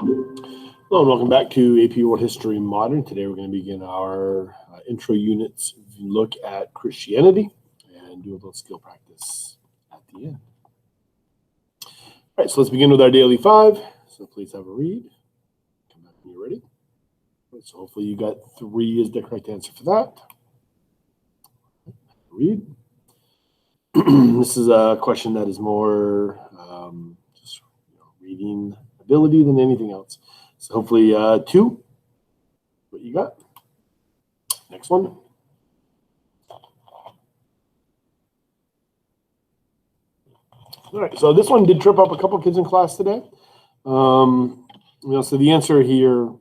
Hello and welcome back to AP World History Modern. Today we're going to begin our intro units look at Christianity and do a little skill practice at the end. All right, so let's begin with our daily 5. So please have a read. Come back when you're ready. Right, so hopefully you got 3 is the correct answer for that. Read. This is a question that is more just reading ability than anything else. So hopefully 2, what you got? Next one. All right, so this one did trip up a couple kids in class today. So the answer here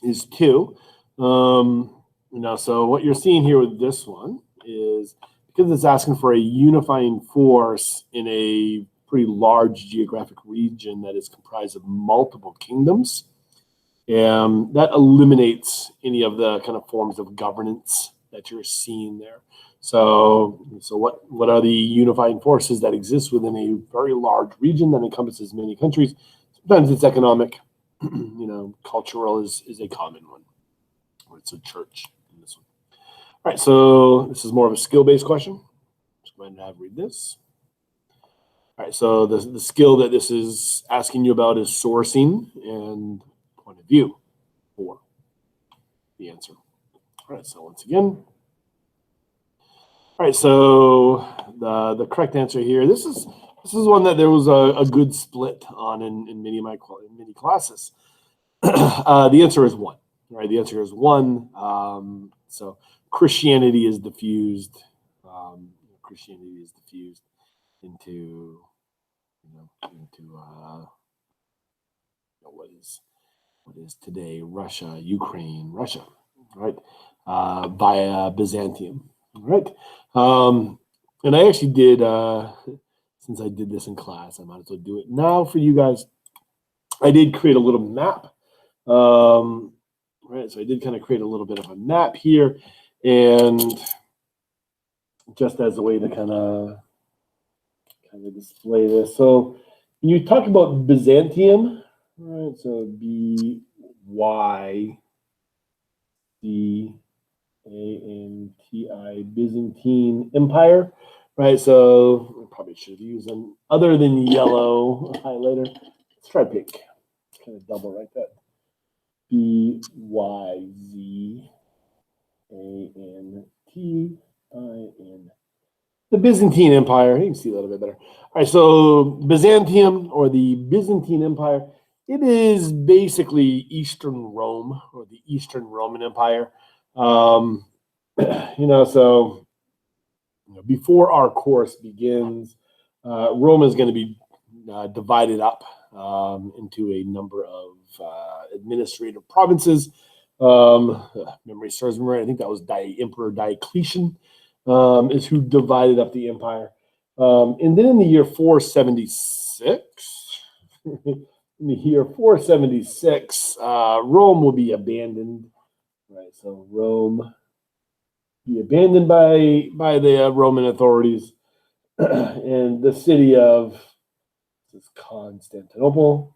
is 2. So what you're seeing here with this one is because it's asking for a unifying force in a pretty large geographic region that is comprised of multiple kingdoms. That eliminates any of the kind of forms of governance that you're seeing there. So what are the unifying forces that exist within a very large region that encompasses many countries? Sometimes it's economic, cultural is a common one. Or it's a church in this one. All right, so this is more of a skill-based question. Just go ahead and read this. All right, so the skill that this is asking you about is sourcing and point of view for the answer. All right, so once again. All right, so the correct answer here, this is one that there was a good split on in many classes. The answer is 1. All right, the answer is 1. So Christianity is diffused. Christianity is diffused into what is today Russia, Ukraine, right? Via Byzantium, right? And I actually did, since I did this in class, I might as well do it now for you guys. I did create a little map, right? So I did kind of create a little bit of a map here, and just as a way to kind of display this. So when you talk about Byzantium, right? So BYZANTI, Byzantine Empire, right? So I probably should have used an other than yellow highlighter. Let's try pink. Kind of double right there. BYZANTIN. The Byzantine Empire. You can see that a little bit better. All right, so Byzantium, or the Byzantine Empire, it is basically Eastern Rome, or the Eastern Roman Empire. Before our course begins, Rome is going to be divided up into a number of administrative provinces. Memory serves me right. I think that was Emperor Diocletian is who divided up the empire. And then in the year 476, Rome will be abandoned. Right, so Rome be abandoned by the Roman authorities, and the city of Constantinople.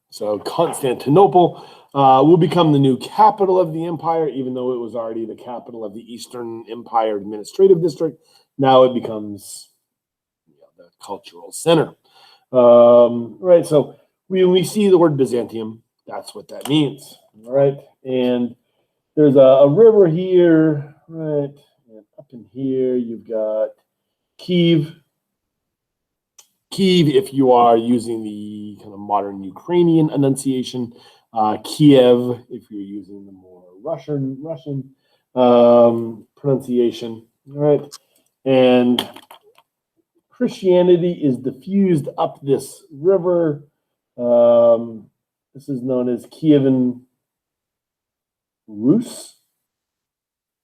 So Constantinople will become the new capital of the empire, even though it was already the capital of the Eastern Empire Administrative District. Now it becomes the cultural center. Right, so when we see the word Byzantium, that's what that means. All right, and there's a river here, right, and up in here you've got Kiev. Kiev, if you are using the kind of modern Ukrainian enunciation, Kiev, if you're using the more Russian pronunciation, right? And Christianity is diffused up this river. This is known as Kievan Rus.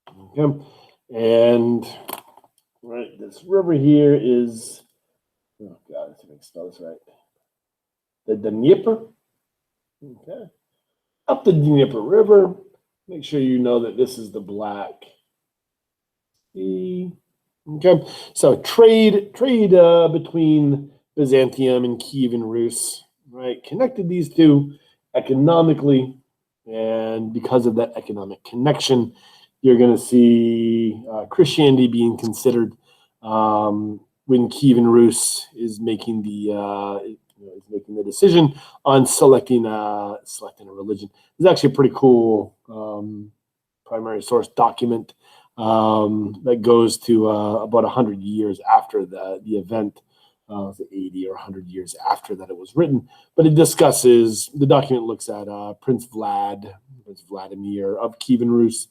Okay, and right, this river here is. Oh God, let's see if I can spell this right. The Dnieper. Okay. Up the Dnieper River. Make sure you know that this is the Black Sea. Okay. So trade between Byzantium and Kievan Rus, right? Connected these two economically, and because of that economic connection, you're going to see Christianity being considered when Kievan Rus is making the decision on selecting a religion. It's actually a pretty cool primary source document that goes to about 100 years after the event. 80 or 100 years after that it was written, but it discusses, the document looks at Prince Vladimir of Kievan Rus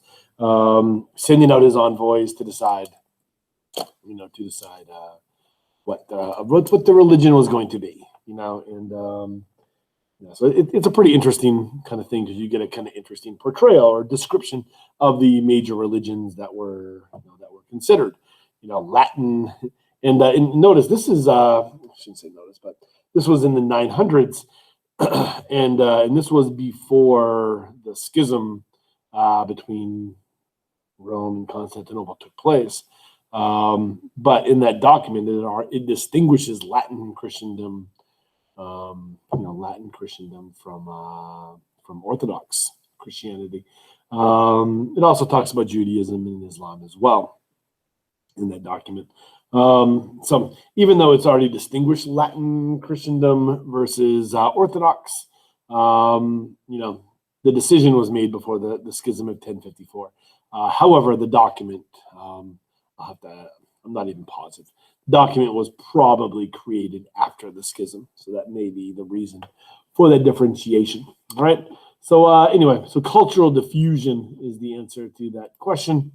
sending out his envoys to decide what the religion was going to be, and so it's a pretty interesting kind of thing, because you get a kind of interesting portrayal or description of the major religions that were considered, Latin. And notice this is I shouldn't say notice, but this was in the 900s, and this was before the schism between Rome and Constantinople took place. But in that document, it distinguishes Latin Christendom, from Orthodox Christianity. It also talks about Judaism and Islam as well in that document. So even though it's already distinguished Latin Christendom versus Orthodox, the decision was made before the schism of 1054. However, the document, I'm not even positive. The document was probably created after the schism, so that may be the reason for that differentiation. All right. So anyway, so cultural diffusion is the answer to that question.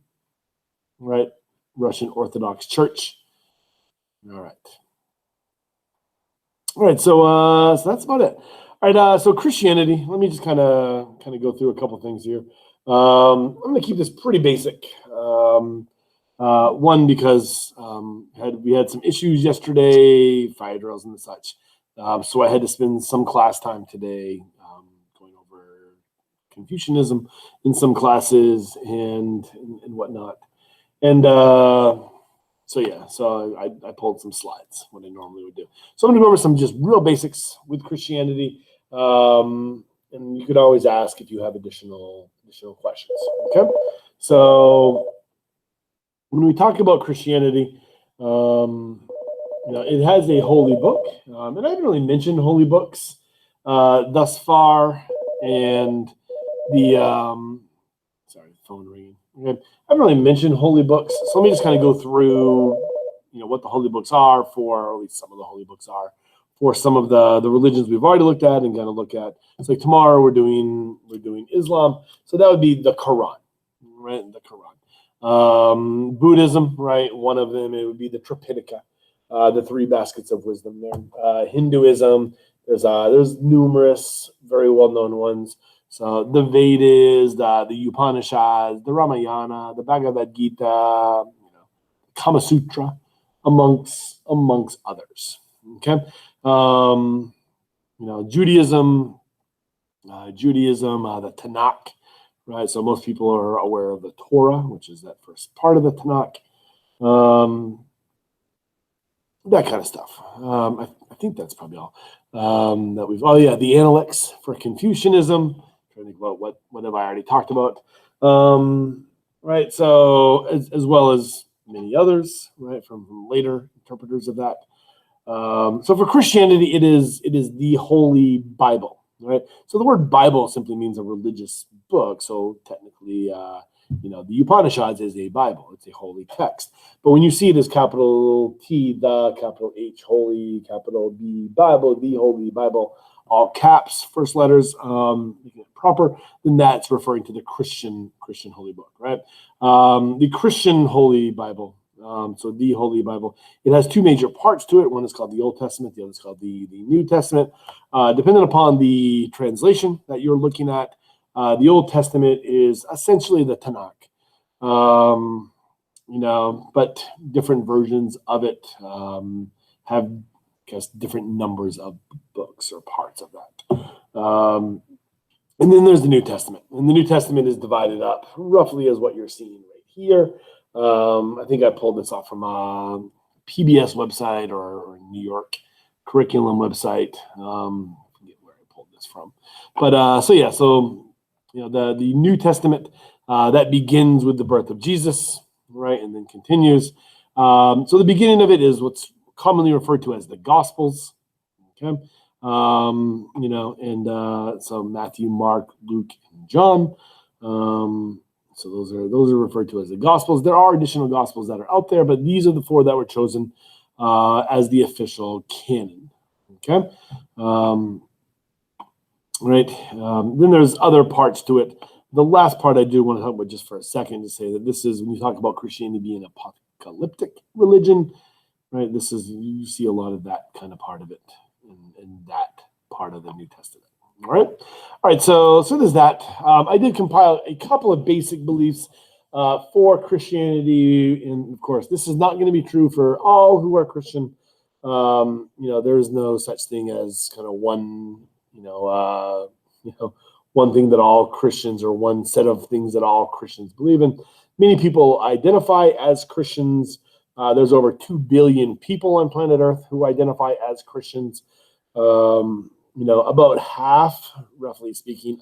All right. Russian Orthodox Church. All right. So that's about it. All right. So Christianity. Let me just kind of go through a couple things here. I'm going to keep this pretty basic. One, because we had some issues yesterday, fire drills and such. So I had to spend some class time today going over Confucianism in some classes and whatnot. And so I pulled some slides, what I normally would do. So I'm going to go over some just real basics with Christianity. And you could always ask if you have additional questions. Okay. So when we talk about Christianity, it has a holy book, and I haven't really mentioned holy books thus far. And sorry, phone ringing. Okay. I haven't really mentioned holy books, so let me just kind of go through, what the holy books are for, or at least some of the holy books are for some of the religions we've already looked at, and kind of look at. So like tomorrow we're doing Islam, so that would be the Quran, right? The Quran. Buddhism, right? One of them, it would be the Tripitaka, the three baskets of wisdom there. Hinduism, there's numerous very well-known ones. So the Vedas, the Upanishads, the Ramayana, the Bhagavad Gita, Kama Sutra, amongst others. Okay, Judaism, the Tanakh, right? So most people are aware of the Torah, which is that first part of the Tanakh. That kind of stuff. I think that's probably all that we've. Oh yeah, the Analects for Confucianism. Trying to think about what have I already talked about, right? So as well as many others, right, from later interpreters of that. So for Christianity, it is the Holy Bible, right? So the word Bible simply means a religious book. So technically, the Upanishads is a Bible; it's a holy text. But when you see it as capital T, the capital H, holy, capital B, Bible, the Holy Bible, all caps, first letters, making it proper, then that's referring to the Christian Holy Book, right? The Christian Holy Bible, so the Holy Bible, it has two major parts to it. One is called the Old Testament, the other is called the New Testament. Depending upon the translation that you're looking at, the Old Testament is essentially the Tanakh, but different versions of it have different numbers of books or parts of that. And then there's the New Testament. And the New Testament is divided up roughly as what you're seeing right here. I think I pulled this off from a PBS website or New York curriculum website. I forget where I pulled this from. But so the New Testament that begins with the birth of Jesus, right, and then continues. So the beginning of it is what's commonly referred to as the Gospels. Okay, so Matthew, Mark, Luke, and John. So those are referred to as the Gospels. There are additional Gospels that are out there, but these are the four that were chosen as the official canon. Okay, right. Then there's other parts to it. The last part I do want to talk about just for a second to say that this is when you talk about Christianity being an apocalyptic religion, right? This is, you see a lot of that kind of part of it in that part of the New Testament. All right. So there's that. I did compile a couple of basic beliefs for Christianity, and of course, this is not going to be true for all who are Christian. There is no such thing as kind of one, one thing that all Christians, or one set of things that all Christians believe in. Many people identify as Christians. There's over 2 billion people on planet Earth who identify as Christians. About half, roughly speaking,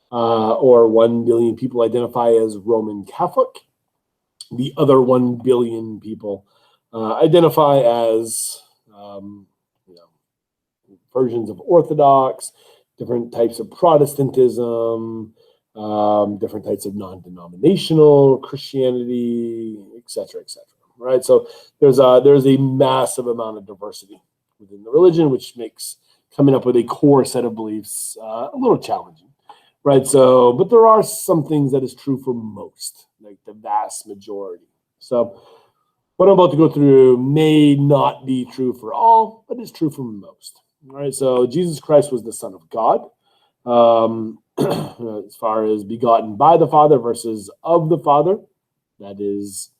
or 1 billion people identify as Roman Catholic. The other 1 billion people identify as, versions of Orthodox, different types of Protestantism, different types of non-denominational Christianity, et cetera, right? So there's a massive amount of diversity within the religion, which makes coming up with a core set of beliefs a little challenging, right? So, but there are some things that is true for most, like the vast majority. So what I'm about to go through may not be true for all, but it's true for most. All right, so Jesus Christ was the Son of God. As far as begotten by the Father versus of the Father, that is,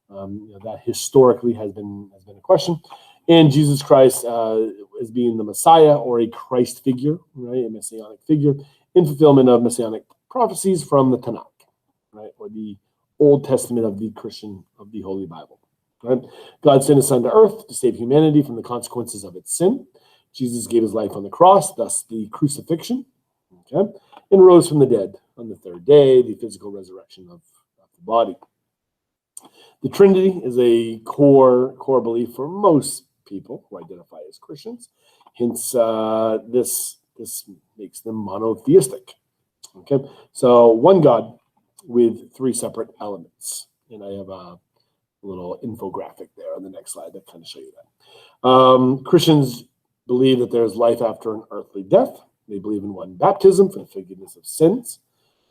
that historically has been a question. And Jesus Christ as being the Messiah, or a Christ figure, right, a messianic figure, in fulfillment of messianic prophecies from the Tanakh, right, or the Old Testament of the Holy Bible. Right? God sent His Son to earth to save humanity from the consequences of its sin. Jesus gave His life on the cross, thus the crucifixion, okay, and rose from the dead on the third day, the physical resurrection of the body. The Trinity is a core belief for most people who identify as Christians. Hence, this makes them monotheistic. Okay, so one God with 3 separate elements, and I have a little infographic there on the next slide that kind of show you that. Christians believe that there's life after an earthly death. They believe in one baptism for the forgiveness of sins.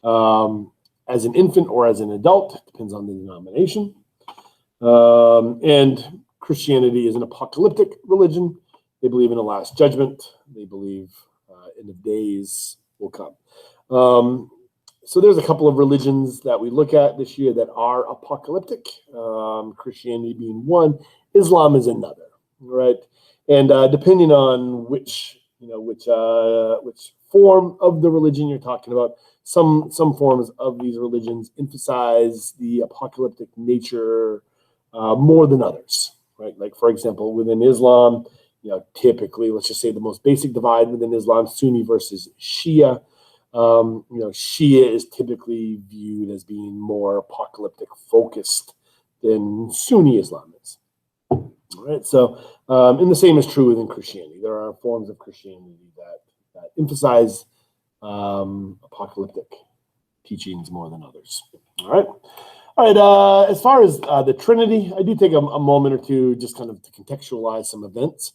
As an infant or as an adult, depends on the denomination. And Christianity is an apocalyptic religion. They believe in a last judgment. They believe end of days will come. So there's a couple of religions that we look at this year that are apocalyptic. Christianity being one, Islam is another, right? And depending on which form of the religion you're talking about, some forms of these religions emphasize the apocalyptic nature more than others, right? Like, for example, within Islam, typically, let's just say the most basic divide within Islam, Sunni versus Shia. Shia is typically viewed as being more apocalyptic focused than Sunni Islam is. All right, so and the same is true within Christianity. There are forms of Christianity that emphasize apocalyptic teachings more than others. All right. As far as the Trinity, I do take a moment or two just kind of to contextualize some events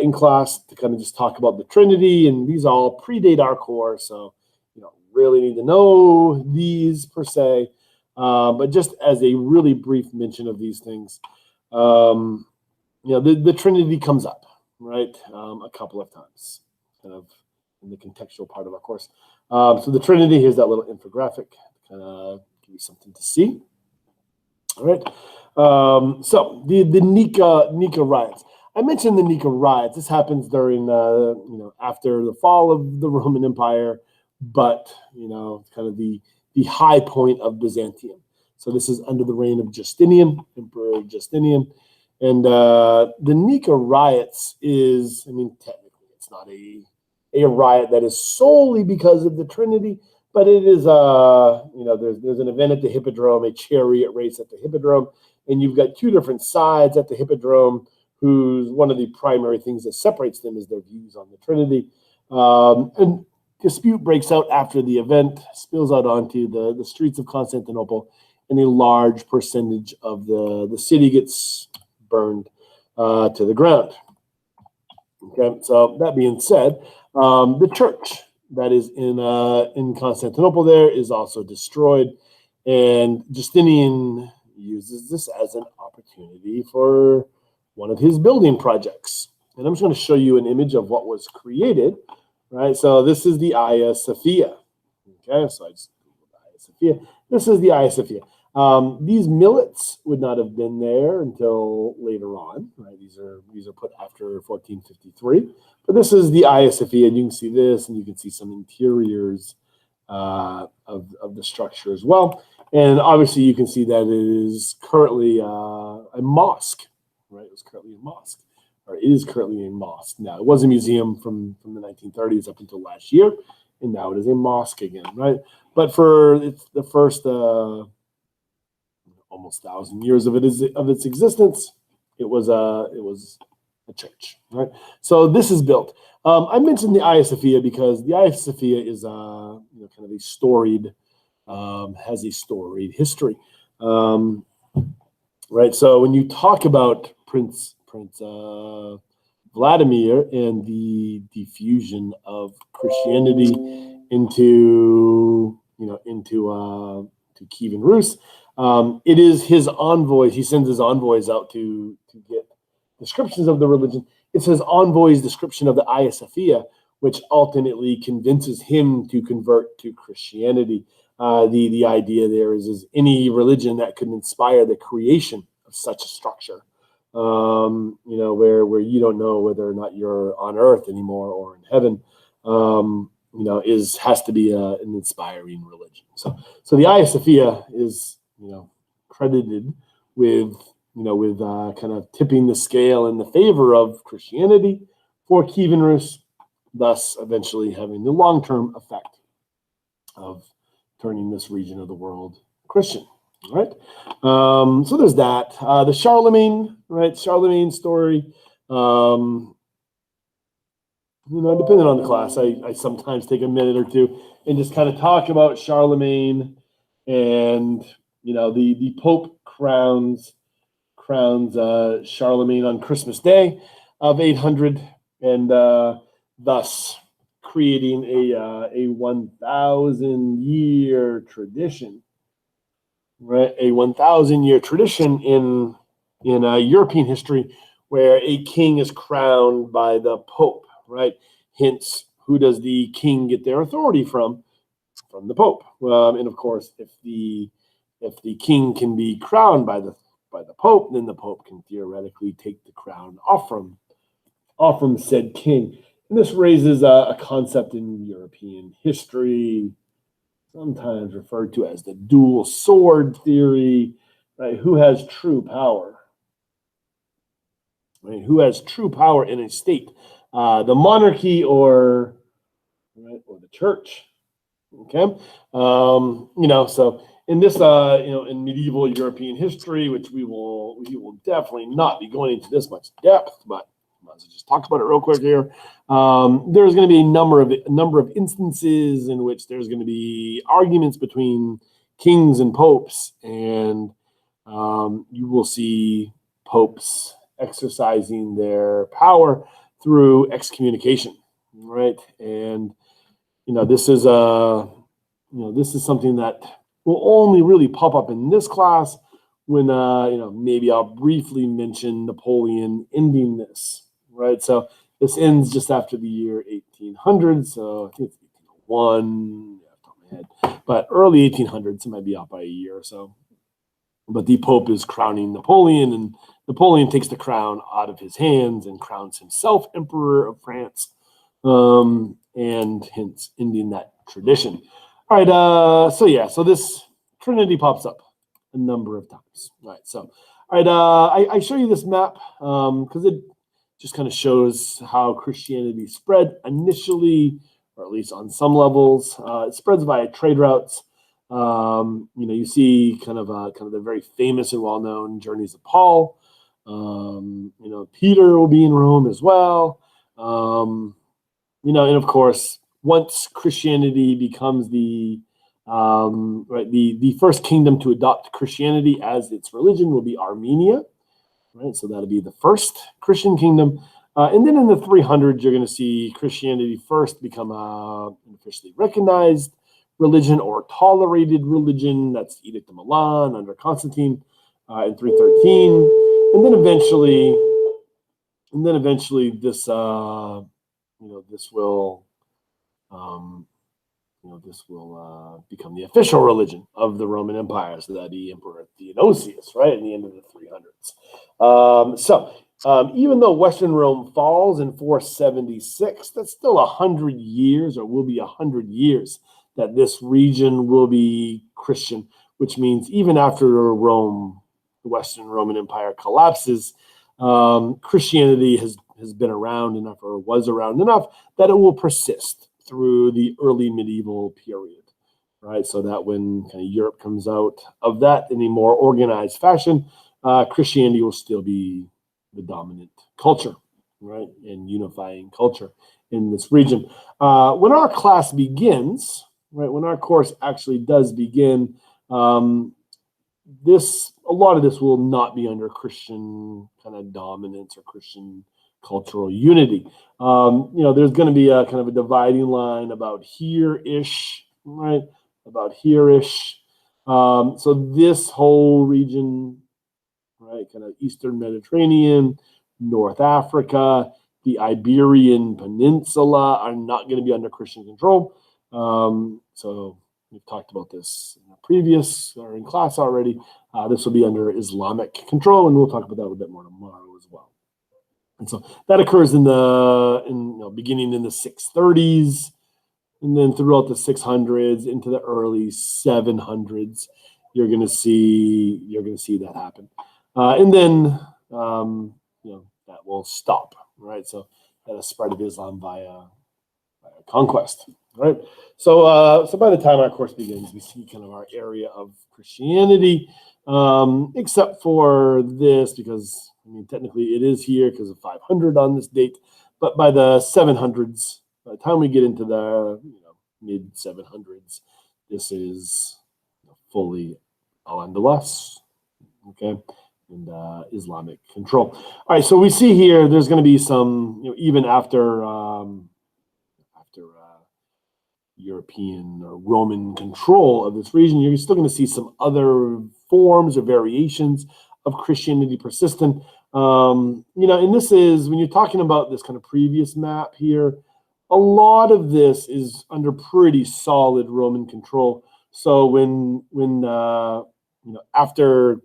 in class, to kind of just talk about the Trinity, and these all predate our course, so you don't really need to know these per se, but just as a really brief mention of these things, the Trinity comes up, right, a couple of times, kind of in the contextual part of our course. So the Trinity, here's that little infographic, kind of give you something to see. All right. So the Nika riots. I mentioned the Nika riots. This happens during, after the fall of the Roman Empire, but, kind of the high point of Byzantium. So this is under the reign of Justinian, Emperor Justinian. And the Nika riots is, I mean, technically it's not a riot that is solely because of the Trinity, but it is, there's an event at the Hippodrome, a chariot race at the Hippodrome, and you've got two different sides at the Hippodrome, whose one of the primary things that separates them is their views on the Trinity. And dispute breaks out after the event, spills out onto the streets of Constantinople, and a large percentage of the city gets burned to the ground. Okay, so that being said, the church that is in Constantinople there is also destroyed, and Justinian uses this as an opportunity for one of his building projects. And I'm just going to show you an image of what was created, right? So this is the Hagia Sophia. Okay, so I just Googled Hagia Sophia. This is the Hagia Sophia. These millets would not have been there until later on, right? These are put after 1453. But this is the Hagia Sophia, and you can see this, and you can see some interiors of the structure as well. And obviously, you can see that it is currently a mosque, right? It was currently a mosque, or it is currently a mosque. Now, it was a museum from the 1930s up until last year, and now it is a mosque again, right? But for the first almost 1,000 years of its existence, it was a church, right? So this is built. I mentioned the Hagia Sophia because the Hagia Sophia is kind of a storied, has a storied history, right? So when you talk about Prince Vladimir and the diffusion of Christianity into Kievan Rus, it is his envoys. He sends his envoys out to get descriptions of the religion. It's his envoy's description of the Hagia Sophia, which ultimately convinces him to convert to Christianity. The idea there is any religion that could inspire the creation of such a structure, where you don't know whether or not you're on earth anymore or in heaven, has to be an inspiring religion. So the Hagia Sophia is credited with kind of tipping the scale in the favor of Christianity for Kievan Rus, thus eventually having the long-term effect of turning this region of the world Christian. All right. So there's that. The Charlemagne, right? Charlemagne story. Depending on the class, I sometimes take a minute or two and just kind of talk about Charlemagne, and the Pope crowns Charlemagne on Christmas Day of 800, and thus creating a 1,000-year tradition, right? A 1,000-year tradition in European history where a king is crowned by the Pope, right? Hence, who does the king get their authority from? From the Pope. And of course, if the king can be crowned by the Pope, then the Pope can theoretically take the crown off from said king. And this raises a concept in European history, sometimes referred to as the dual sword theory, right? Who has true power? Right? Who has true power in a state? The monarchy or the church? Okay, so in this, in medieval European history, which we will definitely not be going into this much depth, but let's just talk about it real quick here. There's going to be a number of instances in which there's going to be arguments between kings and popes, and you will see popes exercising their power through excommunication, right? And this is something that will only really pop up in this class when maybe I'll briefly mention Napoleon ending this, right? So this ends just after the year 1800, so I think it's 1801, off the top of my head, but early 1800s. It might be off by a year or so. But the Pope is crowning Napoleon, and Napoleon takes the crown out of his hands and crowns himself Emperor of France, and hence ending that tradition. All right, so this Trinity pops up a number of times. All right, so All right, I show you this map because it just kind of shows how Christianity spread initially, or at least on some levels. It spreads via trade routes. You see kind of the very famous and well-known journeys of Paul. Peter will be in Rome as well. And of course, once Christianity becomes the first kingdom to adopt Christianity as its religion will be Armenia, right? So that'll be the first Christian kingdom. And then in the 300s, you're going to see Christianity first become an officially recognized religion or tolerated religion. That's the Edict of Milan under Constantine in 313. And then eventually this will become the official religion of the Roman Empire. So that'd be Emperor Theodosius, right, at the end of the 300s. Even though Western Rome falls in 476, that's still 100 years, or will be 100 years, that this region will be Christian, which means even after Rome, the Western Roman Empire collapses, Christianity has been around enough, or was around enough, that it will persist through the early medieval period, right? So that when kind of Europe comes out of that in a more organized fashion, Christianity will still be the dominant culture, right, and unifying culture in this region. When our class begins, right, when our course actually does begin, a lot of this will not be under Christian kind of dominance or Christian cultural unity. There's going to be a kind of a dividing line about here-ish, right, about here-ish. So this whole region, right, kind of Eastern Mediterranean, North Africa, the Iberian Peninsula are not going to be under Christian control. So we've talked about this in the previous or in class already. This will be under Islamic control, and we'll talk about that a bit more tomorrow as well. And so that occurs beginning in the 630s, and then throughout the 600s into the early 700s, you're going to see that happen. And then that will stop, right? So that a spread of Islam via conquest, right? So by the time our course begins, we see kind of our area of Christianity, except for this, because technically it is here because of 500 on this date, but by the 700s, by the time we get into the mid 700s, this is fully Al-Andalus, okay, and Islamic control. All right, so we see here there's going to be some, even after European or Roman control of this region, you're still going to see some other forms or variations of Christianity persistent. And this is, when you're talking about this kind of previous map here, a lot of this is under pretty solid Roman control. So after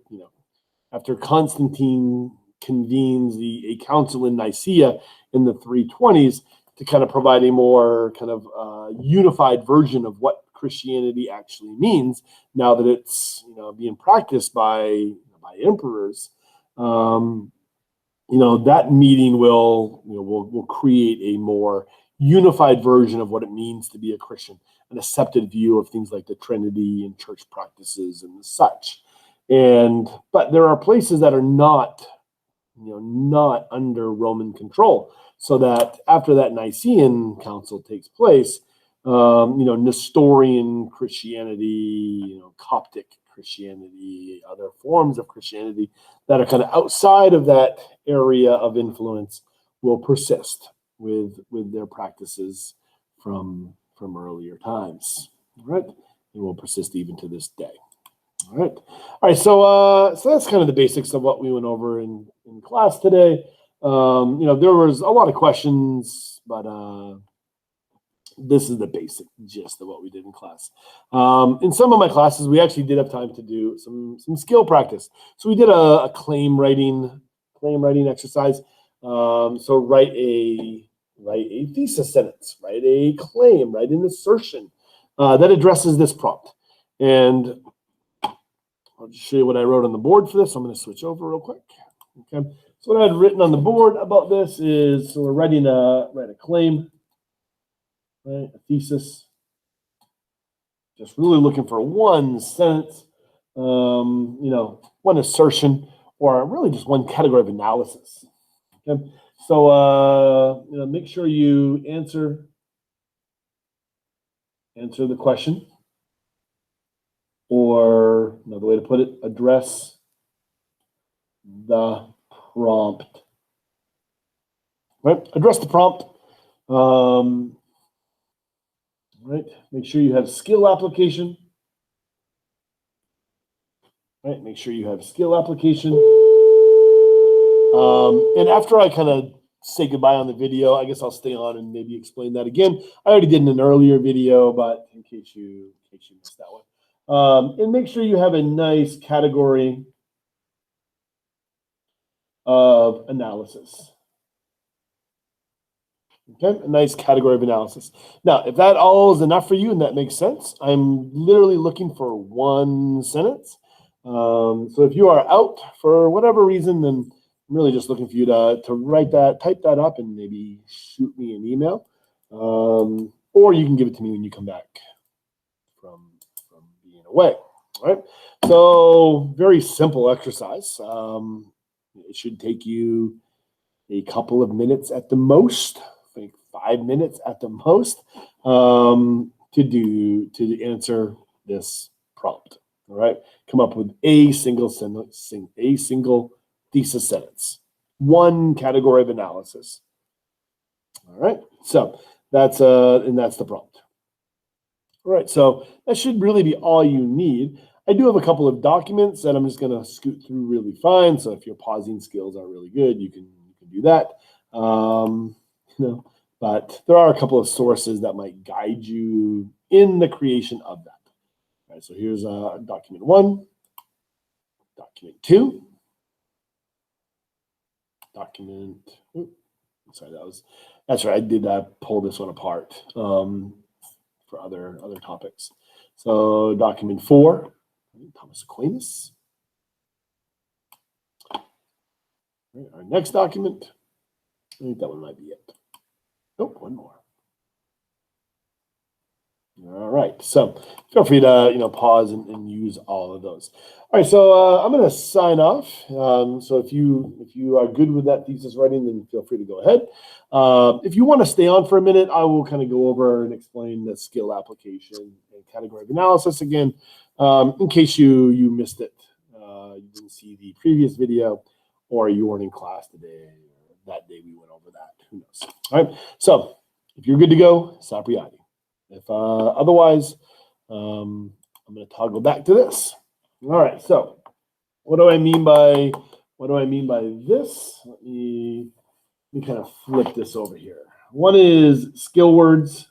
Constantine convenes a council in Nicaea in the 320s to kind of provide a more kind of unified version of what Christianity actually means, now that it's being practiced by emperors, that meeting will create a more unified version of what it means to be a Christian, an accepted view of things like the Trinity and church practices and such. But there are places that are not under Roman control, so that after that Nicene Council takes place, Nestorian Christianity, Coptic Christianity, other forms of Christianity that are kind of outside of that area of influence will persist with their practices from earlier times, right? And will persist even to this day. All right. So that's kind of the basics of what we went over in class today. There was a lot of questions, but this is the basic gist of what we did in class. In some of my classes, we actually did have time to do some skill practice. So we did a claim writing exercise. So write a thesis sentence, write a claim, write an assertion that addresses this prompt. And I'll just show you what I wrote on the board for this. I'm going to switch over real quick. Okay. So what I had written on the board about this is, so we're write a claim, right? A thesis. Just really looking for one sentence, one assertion, or really just one category of analysis. Okay. So make sure you answer the question, or another way to put it, address the prompt. Right? Address the prompt. Right? Make sure you have skill application. Right? Make sure you have skill application. And after I kind of say goodbye on the video, I guess I'll stay on and maybe explain that again. I already did in an earlier video, but in case you missed that one. And make sure you have a nice category of analysis. Okay, a nice category of analysis. Now, if that all is enough for you and that makes sense, I'm literally looking for one sentence. So if you are out for whatever reason, then I'm really just looking for you to write that, type that up, and maybe shoot me an email. Or you can give it to me when you come back from being away. All right. So very simple exercise. It should take you a couple of minutes at the most. I think 5 minutes at the most to answer this prompt. All right, come up with a single thesis sentence, one category of analysis. All right, so that's the prompt. All right, so that should really be all you need. I do have a couple of documents that I'm just going to scoot through really fine. So if your pausing skills are really good, you can do that. But there are a couple of sources that might guide you in the creation of that. All right, so here's document 1, document 2, document. Sorry, that's right. I did pull this one apart for other topics. So document 4, Thomas Aquinas. Right, our next document. I think that one might be it. Nope, one more. All right, so feel free to pause and use all of those. All right, so I'm going to sign off. So if you are good with that thesis writing, then feel free to go ahead. If you want to stay on for a minute, I will kind of go over and explain the skill application and category of analysis again, in case you missed it, you didn't see the previous video, or you weren't in class today, or that day we went over that. Who knows? All right, so if you're good to go, sapriati. If otherwise, I'm going to toggle back to this. All right. So, what do I mean by this? Let me kind of flip this over here. One is skill words,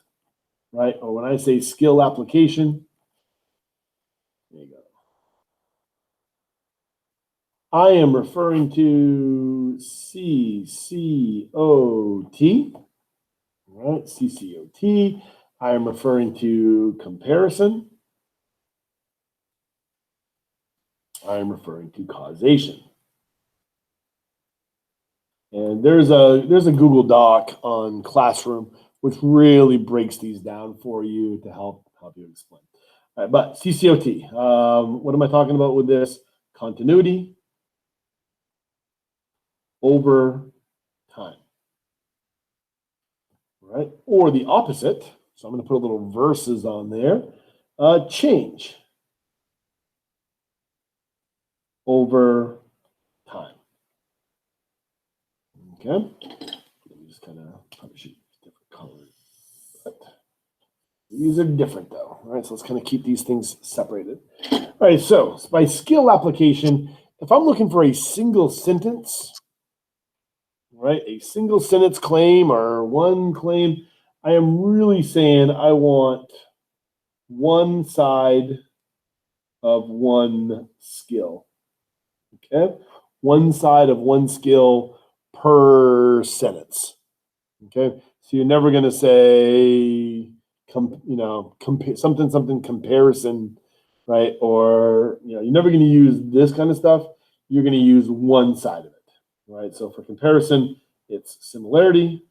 right? Or when I say skill application, there you go. I am referring to CCOT, right? CCOT. I am referring to comparison. I am referring to causation. And there's a Google Doc on Classroom which really breaks these down for you to help you explain. All right, but CCOT, what am I talking about with this? Continuity over time, right? Or the opposite. So I'm going to put a little verses on there. Change over time. Okay. Let me just kind of publish it different colors. But these are different though. All right. So let's kind of keep these things separated. All right. So by skill application, if I'm looking for a single sentence, right, a single sentence claim or one claim, I am really saying I want one side of one skill, okay? One side of one skill per sentence, okay? So you're never going to say, something comparison right? Or, you're never going to use this kind of stuff. You're going to use one side of it, right? So for comparison, it's similarity,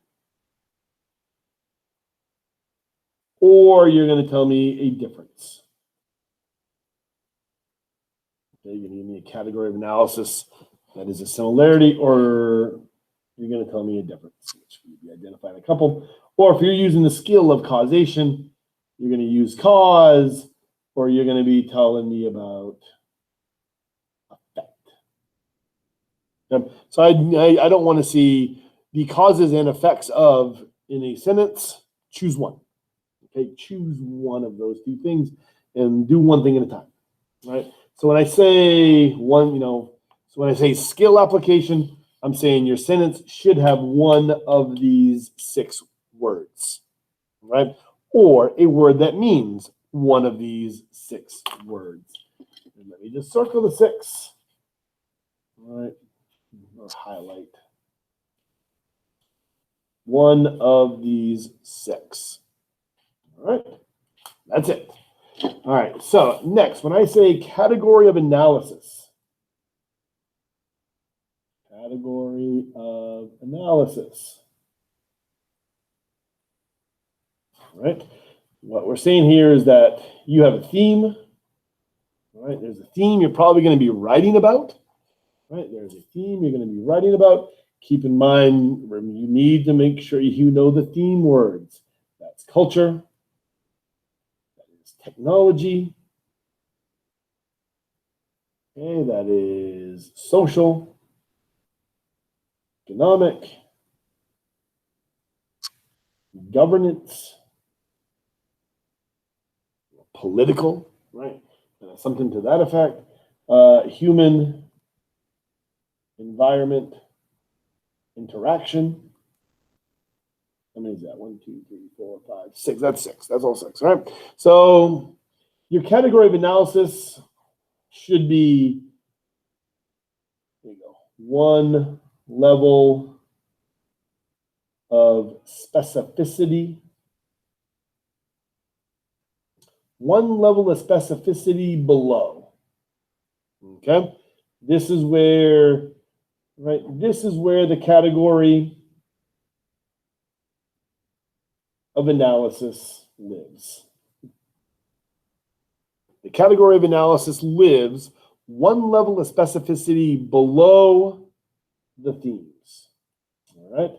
or you're going to tell me a difference. Okay, you're going to give me a category of analysis that is a similarity, or you're going to tell me a difference, which we'll be identifying a couple. Or if you're using the skill of causation, you're going to use cause, or you're going to be telling me about effect. So I don't want to see the causes and effects of in a sentence. Choose one. Okay, choose one of those two things and do one thing at a time, right? So when I say so when I say skill application, I'm saying your sentence should have one of these 6 words, right? Or a word that means one of these 6 words. And let me just circle the 6. All right, or highlight one of these 6. All right, that's it. All right, so next, when I say category of analysis, all right, what we're saying here is that you have a theme, all right? There's a theme you're probably going to be writing about, right? There's a theme you're going to be writing about. Keep in mind, you need to make sure you know the theme words. That's culture, that is technology, okay, that is social, economic, governance, political, right? Something to that effect. Human, environment, interaction. How many is that? 1, 2, 3, 4, 5, 6. That's 6. That's all 6, right? So your category of analysis should be, there you go, one level of specificity. One level of specificity below. Okay? This is where, right? This is where the category of analysis lives. The category of analysis lives one level of specificity below the themes. All right?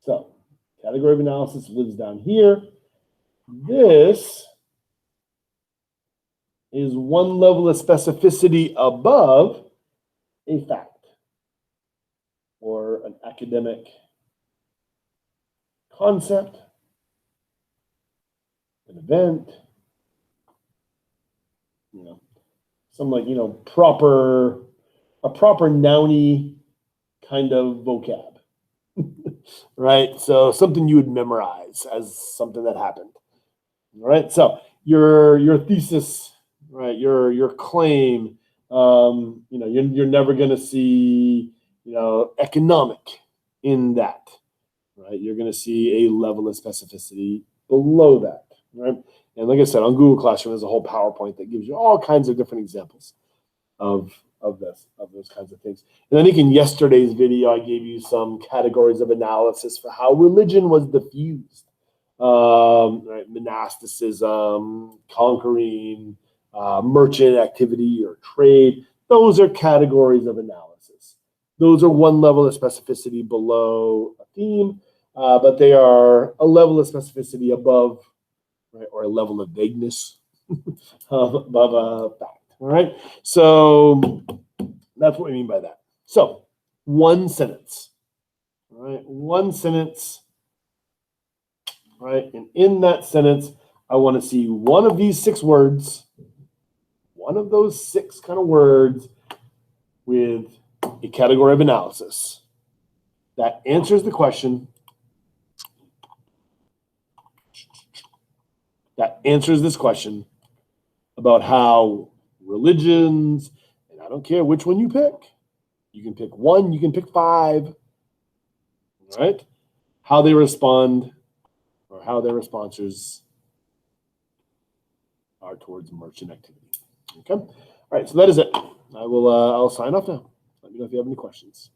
So, category of analysis lives down here. This is one level of specificity above a fact or an academic concept, an event, some a proper nouny kind of vocab, right? So something you would memorize as something that happened. All right. So your thesis, right? Your claim, you're never going to see, economic in that, right? You're going to see a level of specificity below that, right? And like I said, on Google Classroom, there's a whole PowerPoint that gives you all kinds of different examples of those kinds of things. And I think in yesterday's video, I gave you some categories of analysis for how religion was diffused. Right, monasticism, conquering, merchant activity or trade. Those are categories of analysis. Those are one level of specificity below a theme, but they are a level of specificity above, right, or a level of vagueness above a fact. All right, so that's what we mean by that. So one sentence, all right, one sentence. Right, and in that sentence, I want to see one of these 6 words, one of those 6 kind of words with a category of analysis that answers the question, that answers this question about how religions, and I don't care which one you pick, you can pick 1, you can pick 5, right? How they respond or how their responses are towards merchant activity. Okay. All right. So that is it. I'll sign off now. Let me know if you have any questions.